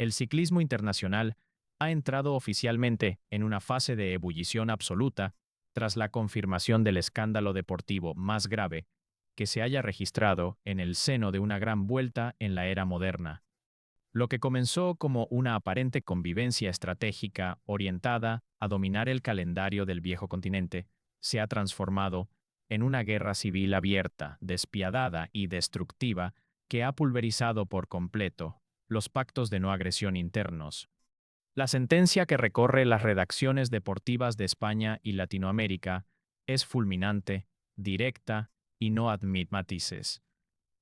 El ciclismo internacional ha entrado oficialmente en una fase de ebullición absoluta tras la confirmación del escándalo deportivo más grave que se haya registrado en el seno de una gran vuelta en la era moderna. Lo que comenzó como una aparente convivencia estratégica orientada a dominar el calendario del viejo continente, se ha transformado en una guerra civil abierta, despiadada y destructiva que ha pulverizado por completo los pactos de no agresión internos. La sentencia que recorre las redacciones deportivas de España y Latinoamérica es fulminante, directa y no admite matices.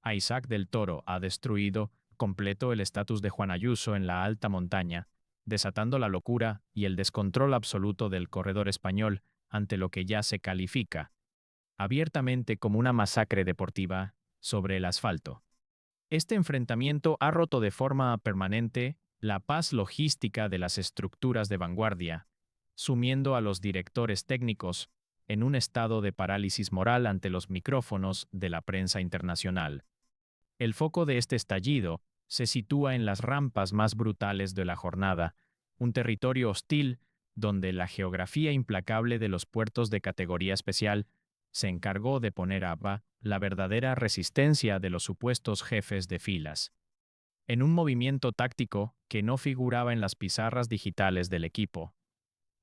A Isaac del Toro ha destruido completo el estatus de Juan Ayuso en la alta montaña, desatando la locura y el descontrol absoluto del corredor español ante lo que ya se califica abiertamente como una masacre deportiva sobre el asfalto. Este enfrentamiento ha roto de forma permanente la paz logística de las estructuras de vanguardia, sumiendo a los directores técnicos en un estado de parálisis moral ante los micrófonos de la prensa internacional. El foco de este estallido se sitúa en las rampas más brutales de la jornada, un territorio hostil donde la geografía implacable de los puertos de categoría especial se encargó de poner a prueba la verdadera resistencia de los supuestos jefes de filas. En un movimiento táctico que no figuraba en las pizarras digitales del equipo,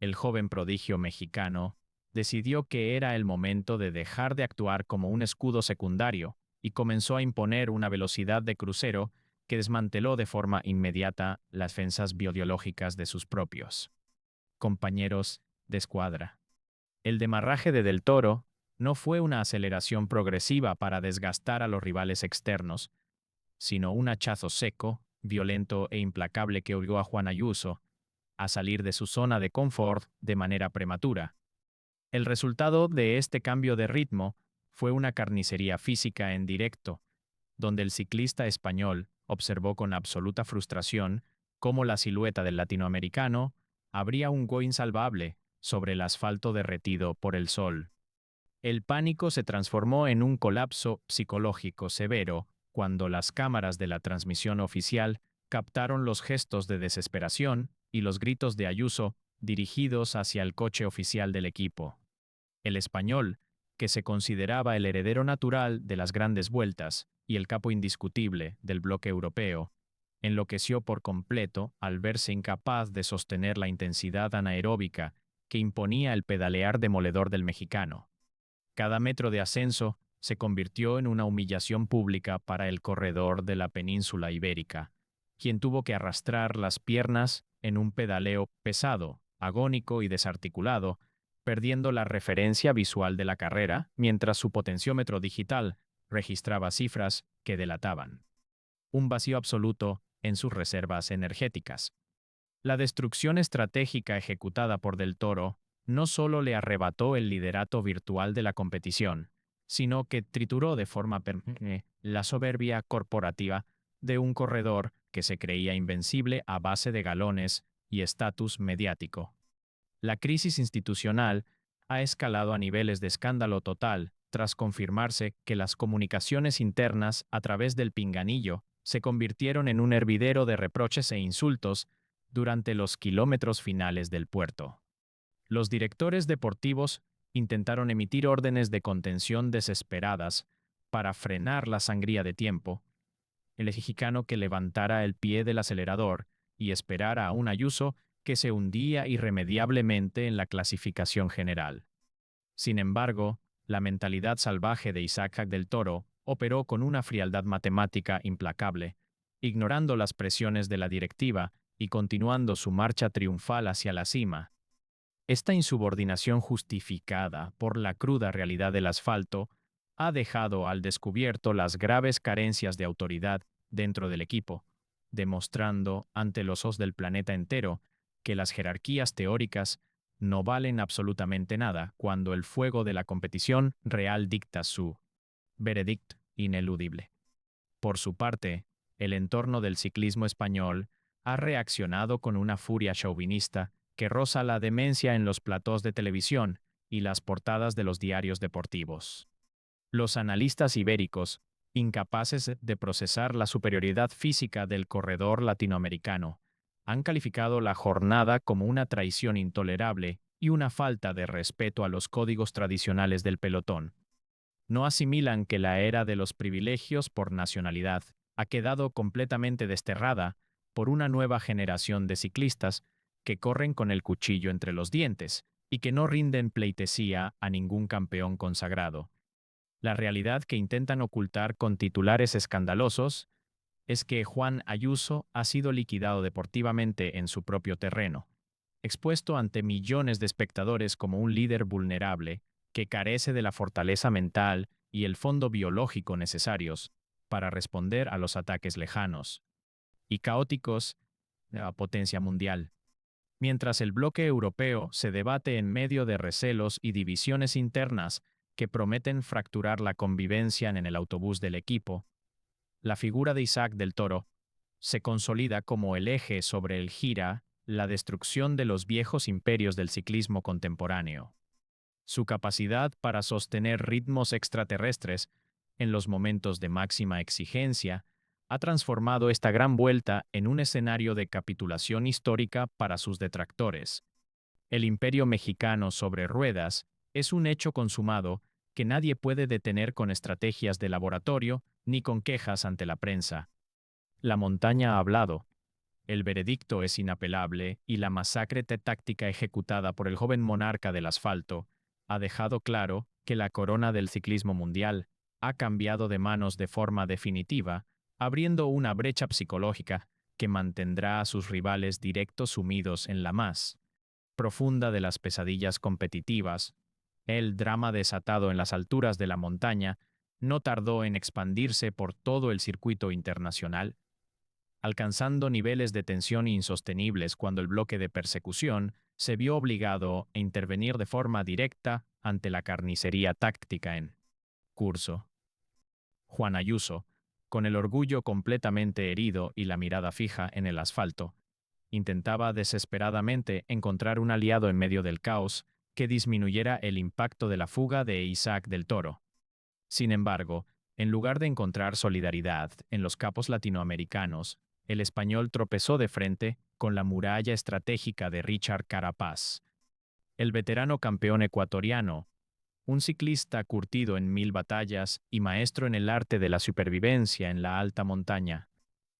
el joven prodigio mexicano decidió que era el momento de dejar de actuar como un escudo secundario y comenzó a imponer una velocidad de crucero que desmanteló de forma inmediata las defensas biológicas de sus propios compañeros de escuadra. El demarraje de Del Toro no fue una aceleración progresiva para desgastar a los rivales externos, sino un hachazo seco, violento e implacable que obligó a Juan Ayuso a salir de su zona de confort de manera prematura. El resultado de este cambio de ritmo fue una carnicería física en directo, donde el ciclista español observó con absoluta frustración cómo la silueta del latinoamericano abría un hueco insalvable sobre el asfalto derretido por el sol. El pánico se transformó en un colapso psicológico severo cuando las cámaras de la transmisión oficial captaron los gestos de desesperación y los gritos de Ayuso dirigidos hacia el coche oficial del equipo. El español, que se consideraba el heredero natural de las grandes vueltas y el capo indiscutible del bloque europeo, enloqueció por completo al verse incapaz de sostener la intensidad anaeróbica que imponía el pedalear demoledor del mexicano. Cada metro de ascenso se convirtió en una humillación pública para el corredor de la península ibérica, quien tuvo que arrastrar las piernas en un pedaleo pesado, agónico y desarticulado, perdiendo la referencia visual de la carrera mientras su potenciómetro digital registraba cifras que delataban un vacío absoluto en sus reservas energéticas. La destrucción estratégica ejecutada por Del Toro no solo le arrebató el liderato virtual de la competición, sino que trituró de forma permanente la soberbia corporativa de un corredor que se creía invencible a base de galones y estatus mediático. La crisis institucional ha escalado a niveles de escándalo total tras confirmarse que las comunicaciones internas a través del pinganillo se convirtieron en un hervidero de reproches e insultos durante los kilómetros finales del puerto. Los directores deportivos intentaron emitir órdenes de contención desesperadas para frenar la sangría de tiempo, el mexicano que levantara el pie del acelerador y esperara a un Ayuso que se hundía irremediablemente en la clasificación general. Sin embargo, la mentalidad salvaje de Isaac del Toro operó con una frialdad matemática implacable, ignorando las presiones de la directiva y continuando su marcha triunfal hacia la cima. Esta insubordinación justificada por la cruda realidad del asfalto ha dejado al descubierto las graves carencias de autoridad dentro del equipo, demostrando ante los ojos del planeta entero que las jerarquías teóricas no valen absolutamente nada cuando el fuego de la competición real dicta su veredicto ineludible. Por su parte, el entorno del ciclismo español ha reaccionado con una furia chauvinista que roza la demencia en los platós de televisión y las portadas de los diarios deportivos. Los analistas ibéricos, incapaces de procesar la superioridad física del corredor latinoamericano, han calificado la jornada como una traición intolerable y una falta de respeto a los códigos tradicionales del pelotón. No asimilan que la era de los privilegios por nacionalidad ha quedado completamente desterrada por una nueva generación de ciclistas que corren con el cuchillo entre los dientes y que no rinden pleitesía a ningún campeón consagrado. La realidad que intentan ocultar con titulares escandalosos es que Juan Ayuso ha sido liquidado deportivamente en su propio terreno, expuesto ante millones de espectadores como un líder vulnerable que carece de la fortaleza mental y el fondo biológico necesarios para responder a los ataques lejanos y caóticos de la potencia mundial. Mientras el bloque europeo se debate en medio de recelos y divisiones internas que prometen fracturar la convivencia en el autobús del equipo, la figura de Isaac del Toro se consolida como el eje sobre el gira la destrucción de los viejos imperios del ciclismo contemporáneo. Su capacidad para sostener ritmos extraterrestres en los momentos de máxima exigencia ha transformado esta gran vuelta en un escenario de capitulación histórica para sus detractores. El imperio mexicano sobre ruedas es un hecho consumado que nadie puede detener con estrategias de laboratorio ni con quejas ante la prensa. La montaña ha hablado. El veredicto es inapelable y la masacre táctica ejecutada por el joven monarca del asfalto ha dejado claro que la corona del ciclismo mundial ha cambiado de manos de forma definitiva, abriendo una brecha psicológica que mantendrá a sus rivales directos sumidos en la más profunda de las pesadillas competitivas. El drama desatado en las alturas de la montaña no tardó en expandirse por todo el circuito internacional, alcanzando niveles de tensión insostenibles cuando el bloque de persecución se vio obligado a intervenir de forma directa ante la carnicería táctica en curso. Juan Ayuso, con el orgullo completamente herido y la mirada fija en el asfalto, intentaba desesperadamente encontrar un aliado en medio del caos que disminuyera el impacto de la fuga de Isaac del Toro. Sin embargo, en lugar de encontrar solidaridad en los capos latinoamericanos, el español tropezó de frente con la muralla estratégica de Richard Carapaz. El veterano campeón ecuatoriano, un ciclista curtido en 1000 batallas y maestro en el arte de la supervivencia en la alta montaña,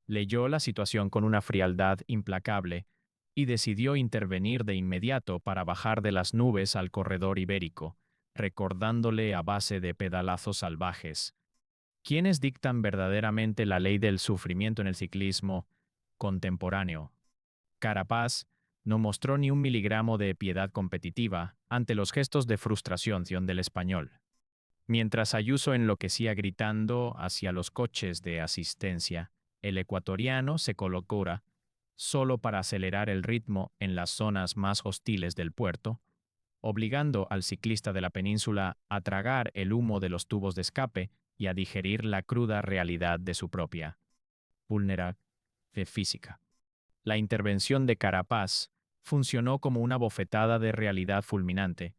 leyó la situación con una frialdad implacable y decidió intervenir de inmediato para bajar de las nubes al corredor ibérico, recordándole a base de pedalazos salvajes. ¿Quiénes dictan verdaderamente la ley del sufrimiento en el ciclismo contemporáneo? Carapaz no mostró ni un miligramo de piedad competitiva ante los gestos de frustración del español. Mientras Ayuso enloquecía gritando hacia los coches de asistencia, el ecuatoriano se colocó solo para acelerar el ritmo en las zonas más hostiles del puerto, obligando al ciclista de la península a tragar el humo de los tubos de escape y a digerir la cruda realidad de su propia vulnerabilidad física. La intervención de Carapaz funcionó como una bofetada de realidad fulminante.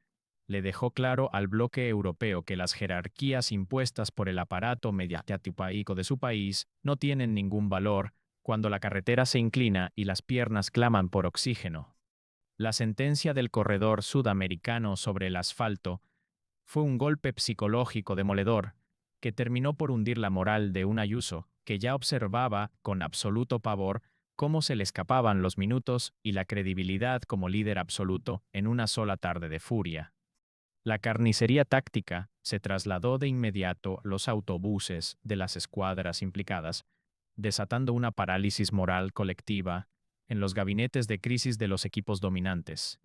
Le dejó claro al bloque europeo que las jerarquías impuestas por el aparato mediático de su país no tienen ningún valor cuando la carretera se inclina y las piernas claman por oxígeno. La sentencia del corredor sudamericano sobre el asfalto fue un golpe psicológico demoledor que terminó por hundir la moral de un Ayuso que ya observaba con absoluto pavor cómo se le escapaban los minutos y la credibilidad como líder absoluto en una sola tarde de furia. La carnicería táctica se trasladó de inmediato a los autobuses de las escuadras implicadas, desatando una parálisis moral colectiva en los gabinetes de crisis de los equipos dominantes.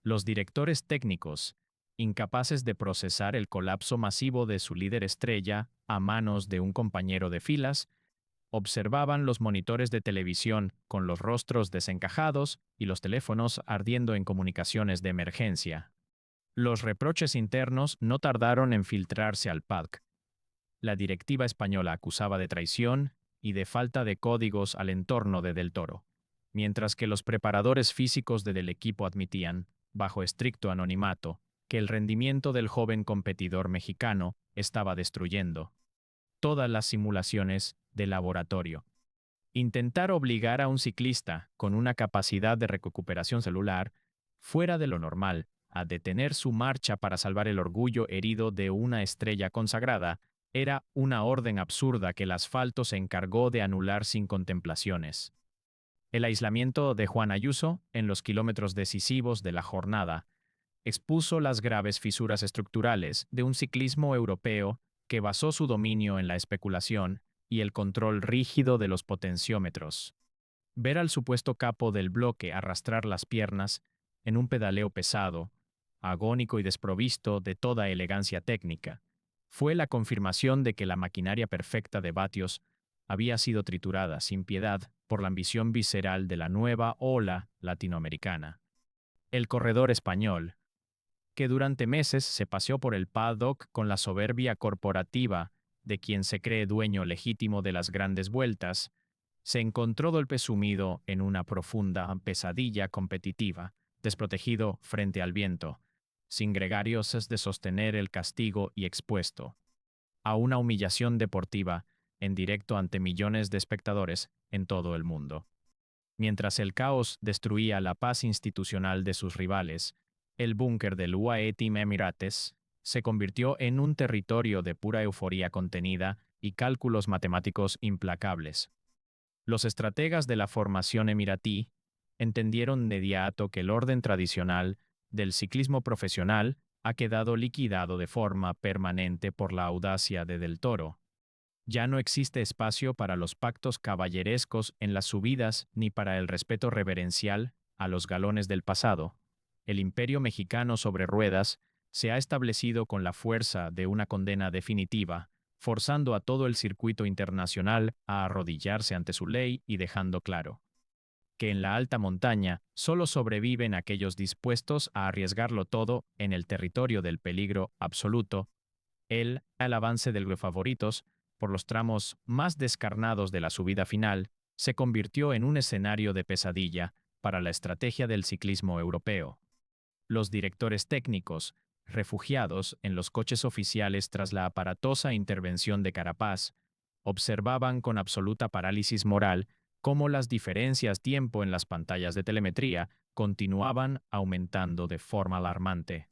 Los directores técnicos, incapaces de procesar el colapso masivo de su líder estrella a manos de un compañero de filas, observaban los monitores de televisión con los rostros desencajados y los teléfonos ardiendo en comunicaciones de emergencia. Los reproches internos no tardaron en filtrarse al paddock. La directiva española acusaba de traición y de falta de códigos al entorno de Del Toro, mientras que los preparadores físicos del equipo admitían, bajo estricto anonimato, que el rendimiento del joven competidor mexicano estaba destruyendo todas las simulaciones de laboratorio. Intentar obligar a un ciclista con una capacidad de recuperación celular fuera de lo normal a detener su marcha para salvar el orgullo herido de una estrella consagrada era una orden absurda que el asfalto se encargó de anular sin contemplaciones. El aislamiento de Juan Ayuso en los kilómetros decisivos de la jornada expuso las graves fisuras estructurales de un ciclismo europeo que basó su dominio en la especulación y el control rígido de los potenciómetros. Ver al supuesto capo del bloque arrastrar las piernas en un pedaleo pesado, agónico y desprovisto de toda elegancia técnica, fue la confirmación de que la maquinaria perfecta de vatios había sido triturada sin piedad por la ambición visceral de la nueva ola latinoamericana. El corredor español, que durante meses se paseó por el paddock con la soberbia corporativa de quien se cree dueño legítimo de las grandes vueltas, se encontró golpe sumido en una profunda pesadilla competitiva, desprotegido frente al viento, sin gregarios de sostener el castigo y expuesto a una humillación deportiva en directo ante millones de espectadores en todo el mundo. Mientras el caos destruía la paz institucional de sus rivales, el búnker del UAE Team Emirates se convirtió en un territorio de pura euforía contenida y cálculos matemáticos implacables. Los estrategas de la formación emiratí entendieron de inmediato que el orden tradicional del ciclismo profesional ha quedado liquidado de forma permanente por la audacia de Del Toro. Ya no existe espacio para los pactos caballerescos en las subidas ni para el respeto reverencial a los galones del pasado. El imperio mexicano sobre ruedas se ha establecido con la fuerza de una condena definitiva, forzando a todo el circuito internacional a arrodillarse ante su ley y dejando claro que en la alta montaña solo sobreviven aquellos dispuestos a arriesgarlo todo en el territorio del peligro absoluto. El avance del grupo favoritos, por los tramos más descarnados de la subida final, se convirtió en un escenario de pesadilla para la estrategia del ciclismo europeo. Los directores técnicos, refugiados en los coches oficiales tras la aparatosa intervención de Carapaz, observaban con absoluta parálisis moral cómo las diferencias tiempo en las pantallas de telemetría continuaban aumentando de forma alarmante.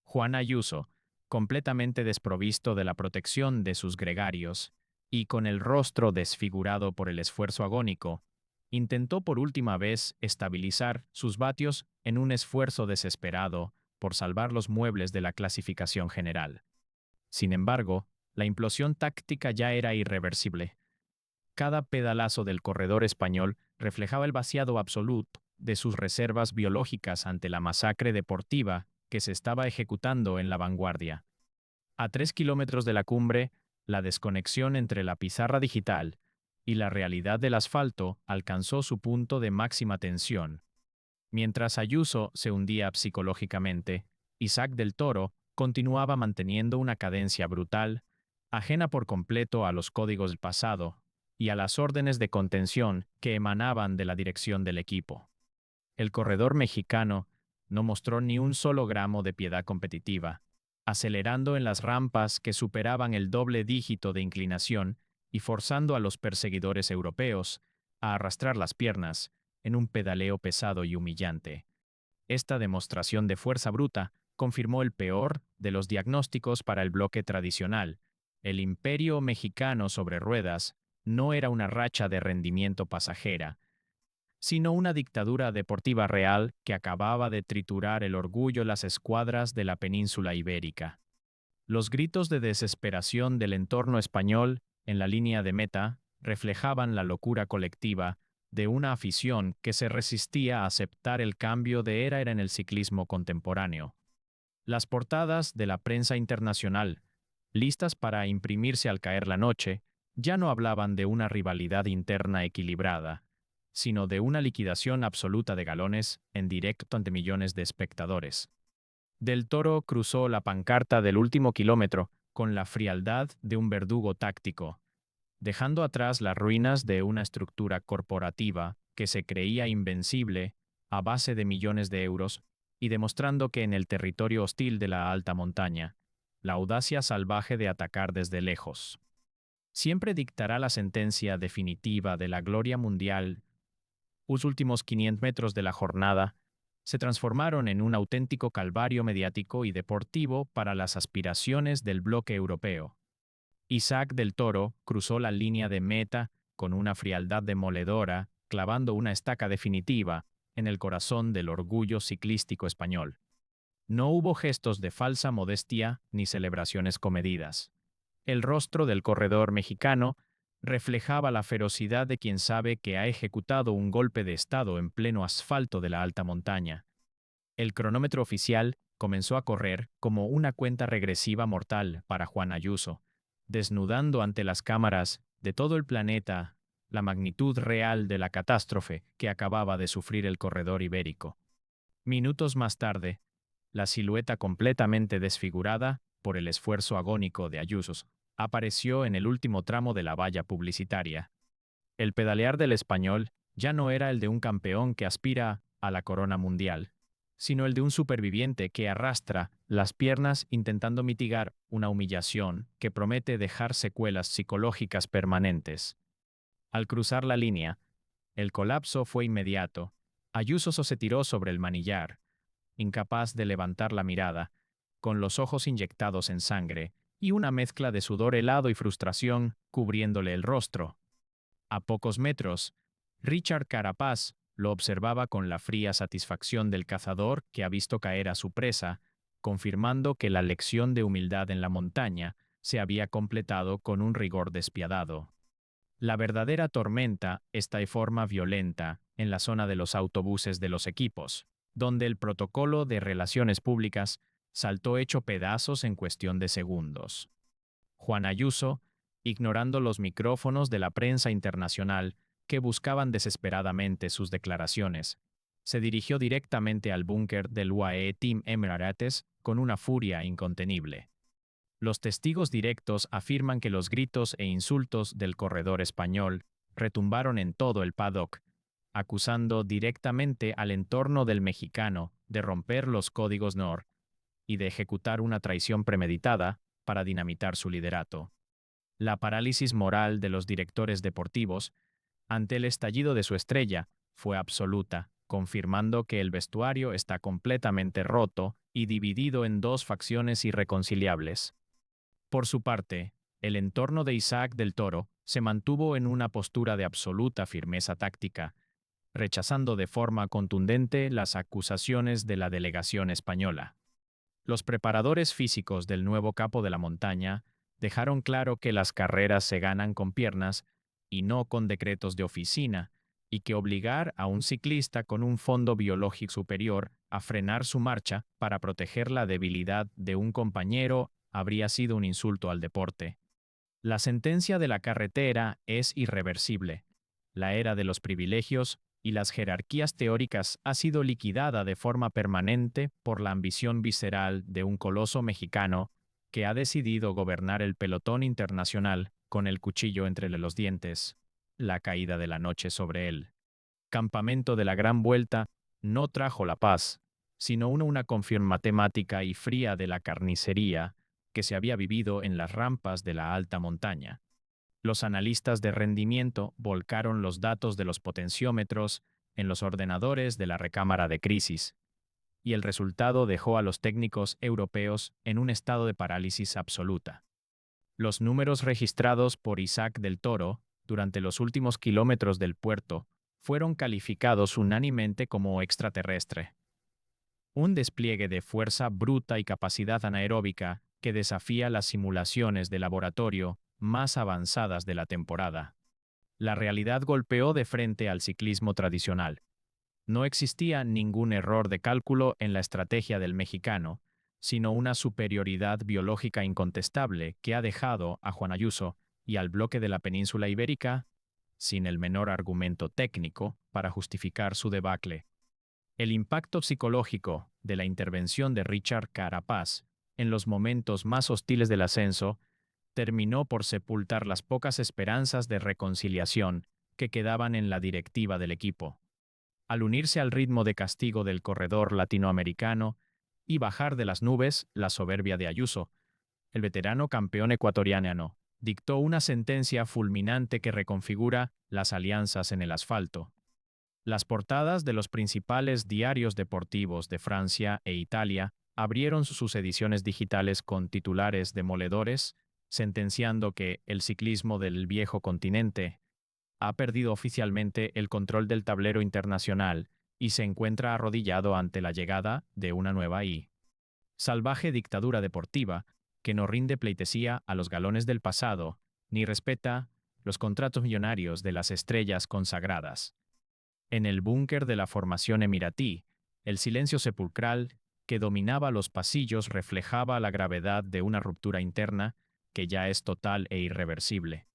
Juan Ayuso, completamente desprovisto de la protección de sus gregarios, y con el rostro desfigurado por el esfuerzo agónico, intentó por última vez estabilizar sus vatios en un esfuerzo desesperado por salvar los muebles de la clasificación general. Sin embargo, la implosión táctica ya era irreversible. Cada pedalazo del corredor español reflejaba el vaciado absoluto de sus reservas biológicas ante la masacre deportiva que se estaba ejecutando en la vanguardia. A 3 kilómetros de la cumbre, la desconexión entre la pizarra digital y la realidad del asfalto alcanzó su punto de máxima tensión. Mientras Ayuso se hundía psicológicamente, Isaac del Toro continuaba manteniendo una cadencia brutal, ajena por completo a los códigos del pasado y a las órdenes de contención que emanaban de la dirección del equipo. El corredor mexicano no mostró ni un solo gramo de piedad competitiva, acelerando en las rampas que superaban el doble dígito de inclinación y forzando a los perseguidores europeos a arrastrar las piernas en un pedaleo pesado y humillante. Esta demostración de fuerza bruta confirmó el peor de los diagnósticos para el bloque tradicional. El imperio mexicano sobre ruedas no era una racha de rendimiento pasajera, sino una dictadura deportiva real que acababa de triturar el orgullo de las escuadras de la península ibérica. Los gritos de desesperación del entorno español en la línea de meta reflejaban la locura colectiva de una afición que se resistía a aceptar el cambio de era en el ciclismo contemporáneo. Las portadas de la prensa internacional, listas para imprimirse al caer la noche, ya no hablaban de una rivalidad interna equilibrada, sino de una liquidación absoluta de galones en directo ante millones de espectadores. Del Toro cruzó la pancarta del último kilómetro con la frialdad de un verdugo táctico, dejando atrás las ruinas de una estructura corporativa que se creía invencible a base de millones de euros y demostrando que en el territorio hostil de la alta montaña, la audacia salvaje de atacar desde lejos siempre dictará la sentencia definitiva de la gloria mundial. Los últimos 500 metros de la jornada se transformaron en un auténtico calvario mediático y deportivo para las aspiraciones del bloque europeo. Isaac del Toro cruzó la línea de meta con una frialdad demoledora, clavando una estaca definitiva en el corazón del orgullo ciclístico español. No hubo gestos de falsa modestia ni celebraciones comedidas. El rostro del corredor mexicano reflejaba la ferocidad de quien sabe que ha ejecutado un golpe de estado en pleno asfalto de la alta montaña. El cronómetro oficial comenzó a correr como una cuenta regresiva mortal para Juan Ayuso, desnudando ante las cámaras de todo el planeta la magnitud real de la catástrofe que acababa de sufrir el corredor ibérico. Minutos más tarde, la silueta completamente desfigurada por el esfuerzo agónico de Ayuso apareció en el último tramo de la valla publicitaria. El pedalear del español ya no era el de un campeón que aspira a la corona mundial, sino el de un superviviente que arrastra las piernas intentando mitigar una humillación que promete dejar secuelas psicológicas permanentes. Al cruzar la línea, el colapso fue inmediato. Ayuso se tiró sobre el manillar, incapaz de levantar la mirada, con los ojos inyectados en sangre y una mezcla de sudor helado y frustración cubriéndole el rostro. A pocos metros, Richard Carapaz lo observaba con la fría satisfacción del cazador que ha visto caer a su presa, confirmando que la lección de humildad en la montaña se había completado con un rigor despiadado. La verdadera tormenta está de forma violenta en la zona de los autobuses de los equipos, donde el protocolo de relaciones públicas saltó hecho pedazos en cuestión de segundos. Juan Ayuso, ignorando los micrófonos de la prensa internacional que buscaban desesperadamente sus declaraciones, se dirigió directamente al búnker del UAE Team Emirates con una furia incontenible. Los testigos directos afirman que los gritos e insultos del corredor español retumbaron en todo el paddock, acusando directamente al entorno del mexicano de romper los códigos NOR y de ejecutar una traición premeditada para dinamitar su liderato. La parálisis moral de los directores deportivos ante el estallido de su estrella fue absoluta, confirmando que el vestuario está completamente roto y dividido en dos facciones irreconciliables. Por su parte, el entorno de Isaac del Toro se mantuvo en una postura de absoluta firmeza táctica, rechazando de forma contundente las acusaciones de la delegación española. Los preparadores físicos del nuevo capo de la montaña dejaron claro que las carreras se ganan con piernas y no con decretos de oficina, y que obligar a un ciclista con un fondo biológico superior a frenar su marcha para proteger la debilidad de un compañero habría sido un insulto al deporte. La sentencia de la carretera es irreversible. La era de los privilegios y las jerarquías teóricas ha sido liquidada de forma permanente por la ambición visceral de un coloso mexicano que ha decidido gobernar el pelotón internacional con el cuchillo entre los dientes. La caída de la noche sobre él. Campamento de la Gran Vuelta no trajo la paz, sino una confirmación matemática y fría de la carnicería que se había vivido en las rampas de la alta montaña. Los analistas de rendimiento volcaron los datos de los potenciómetros en los ordenadores de la recámara de crisis, y el resultado dejó a los técnicos europeos en un estado de parálisis absoluta. Los números registrados por Isaac del Toro durante los últimos kilómetros del puerto fueron calificados unánimemente como extraterrestre. Un despliegue de fuerza bruta y capacidad anaeróbica que desafía las simulaciones de laboratorio más avanzadas de la temporada. La realidad golpeó de frente al ciclismo tradicional. No existía ningún error de cálculo en la estrategia del mexicano, sino una superioridad biológica incontestable que ha dejado a Juan Ayuso y al bloque de la península ibérica sin el menor argumento técnico para justificar su debacle. El impacto psicológico de la intervención de Richard Carapaz en los momentos más hostiles del ascenso terminó por sepultar las pocas esperanzas de reconciliación que quedaban en la directiva del equipo. Al unirse al ritmo de castigo del corredor latinoamericano y bajar de las nubes la soberbia de Ayuso, el veterano campeón ecuatoriano dictó una sentencia fulminante que reconfigura las alianzas en el asfalto. Las portadas de los principales diarios deportivos de Francia e Italia abrieron sus ediciones digitales con titulares demoledores, sentenciando que el ciclismo del viejo continente ha perdido oficialmente el control del tablero internacional y se encuentra arrodillado ante la llegada de una nueva y salvaje dictadura deportiva que no rinde pleitesía a los galones del pasado ni respeta los contratos millonarios de las estrellas consagradas. En el búnker de la formación emiratí, el silencio sepulcral que dominaba los pasillos reflejaba la gravedad de una ruptura interna que ya es total e irreversible.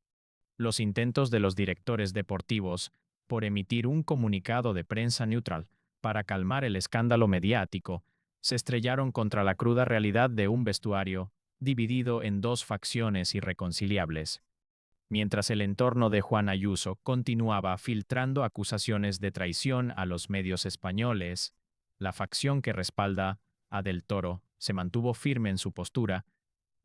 Los intentos de los directores deportivos por emitir un comunicado de prensa neutral para calmar el escándalo mediático se estrellaron contra la cruda realidad de un vestuario dividido en dos facciones irreconciliables. Mientras el entorno de Juan Ayuso continuaba filtrando acusaciones de traición a los medios españoles, la facción que respalda a Del Toro se mantuvo firme en su postura,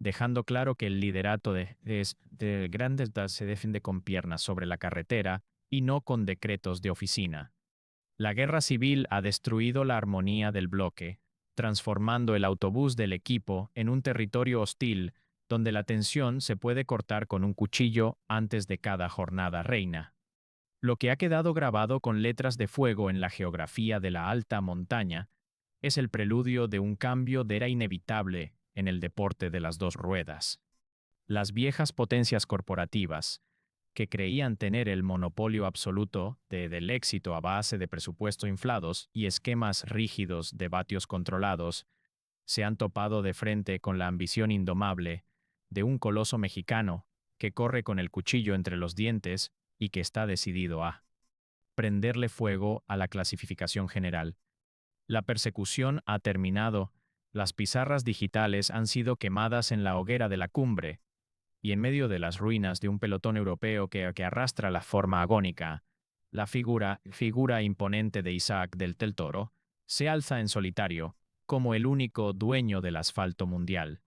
dejando claro que el liderato de grandes se defiende con piernas sobre la carretera y no con decretos de oficina. La guerra civil ha destruido la armonía del bloque, transformando el autobús del equipo en un territorio hostil donde la tensión se puede cortar con un cuchillo antes de cada jornada reina. Lo que ha quedado grabado con letras de fuego en la geografía de la alta montaña es el preludio de un cambio de era inevitable en el deporte de las dos ruedas. Las viejas potencias corporativas, que creían tener el monopolio absoluto del éxito a base de presupuestos inflados y esquemas rígidos de vatios controlados, se han topado de frente con la ambición indomable de un coloso mexicano que corre con el cuchillo entre los dientes y que está decidido a prenderle fuego a la clasificación general. La persecución ha terminado, las pizarras digitales han sido quemadas en la hoguera de la cumbre, y en medio de las ruinas de un pelotón europeo que arrastra la forma agónica, la figura imponente de Isaac del Toro se alza en solitario, como el único dueño del asfalto mundial.